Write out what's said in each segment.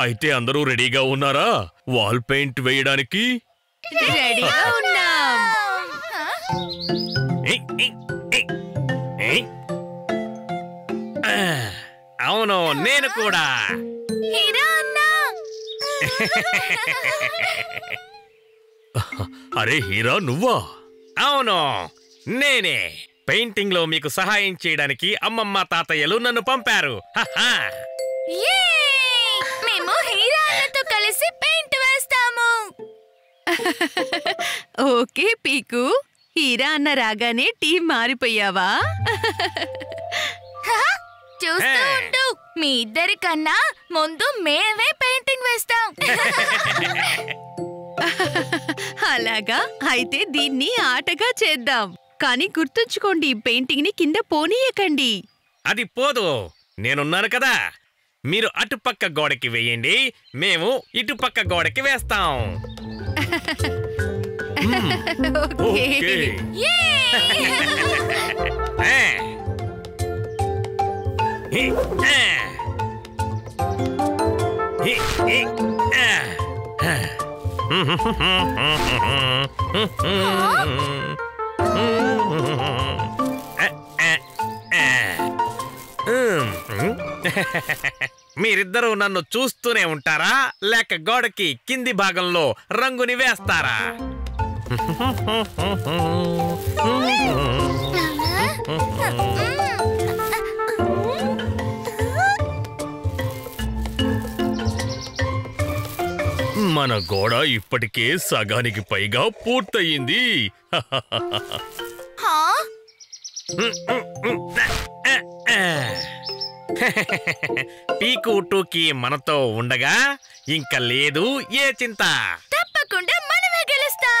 అయితే అందరూ రెడీగా ఉన్నారా వాల్ పెయింట్ వేయడానికి? రెడీగా ఉన్నాం. అవును, నేను కూడా. అరే హీరా, నువ్వా? అవును, నేనే. పెయింటింగ్ లో మీకు సహాయం చేయడానికి అమ్మమ్మ తాతయ్యలు నన్ను పంపారు. మేము హీరాలతో కలిసి పెయింట్ వేస్తాము. ఓకే పీకు, హీరా అన్న రాగానే టీం మారిపోయావా? చూస్తూ ఉండు, మీ ఇద్దరి కన్నా ముందు మేమే పెయింటింగ్ వేస్తాం. అలాగా, అయితే దీన్ని ఆటగా చేద్దాం. కానీ గుర్తుంచుకోండి, పెయింటింగ్ ని కింద పోనీయకండి. అది పోదు, నేనున్నాను కదా. మీరు అటుపక్క గోడకి వేయండి, మేము ఇటుపక్క గోడకి వేస్తాం. మీరిద్దరూ నన్ను చూస్తూనే ఉంటారా, లేక గోడకి కింది భాగంలో రంగుని వేస్తారా? మన గోడ ఇప్పటికే సగానికి పైగా పూర్తయింది. పీకు టూకి మనతో ఉండగా ఇంక లేదు ఏ చింత. తప్పకుండా మనమే గెలుస్తాం.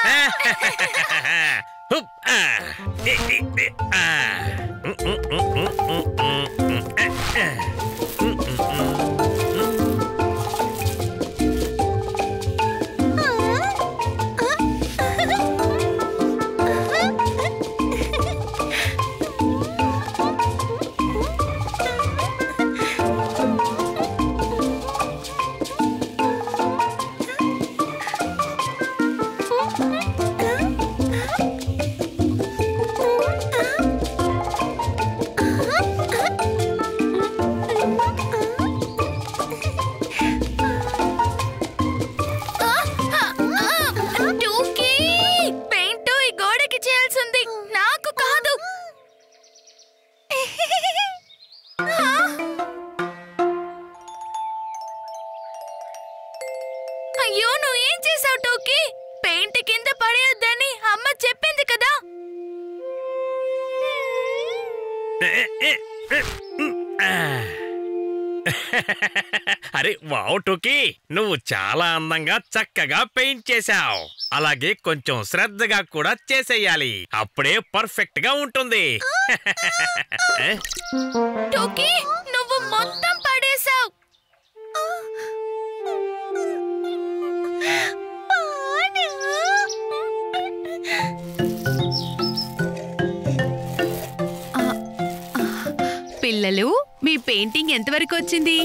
అయ్యో, నువ్వేం చేసావు టోకీ? పెయింట్ కింద పడేయొద్దని అమ్మ చెప్పింది కదా. అరే వావ్ టోకీ, నువ్వు చాలా అందంగా చక్కగా పెయింట్ చేశావు. అలాగే కొంచెం శ్రద్ధగా కూడా చేసేయాలి, అప్పుడే పర్ఫెక్ట్ గా ఉంటుంది. టోకీ, నువ్వు మొత్తం పడేశావు. పిల్లలు, మీ పెయింటింగ్ ఎంతవరకు వచ్చింది?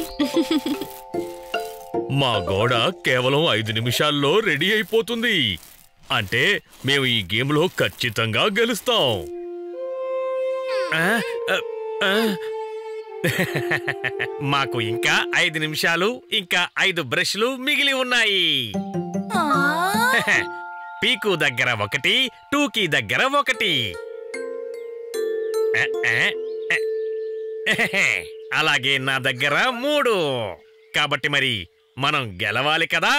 మా గోడ కేవలం 5 నిమిషాల్లో రెడీ అయిపోతుంది. అంటే మేము ఈ గేమ్లో ఖచ్చితంగా గెలుస్తాం. మాకు ఇంకా 5 నిమిషాలు ఇంకా 5 బ్రష్లు మిగిలి ఉన్నాయి. పీకు దగ్గర 1, టూకీ దగ్గర 1. అలాగే నా దగ్గర 3. కాబట్టి మరి మనం గెలవాలి కదా.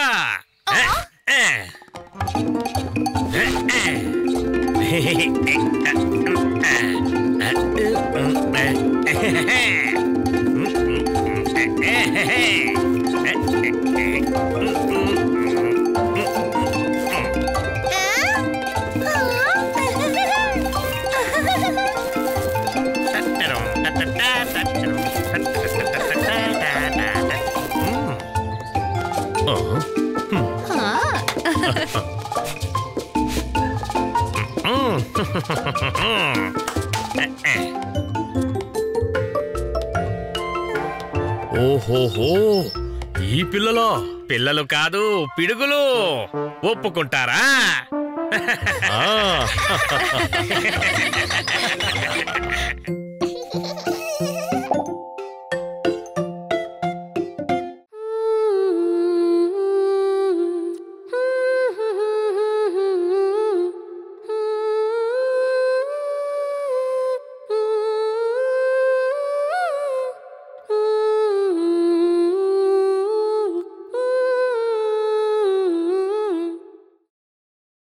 ఓహోహో ఈ పిల్లలు కాదు పిడుగులు ఒప్పుకుంటారా?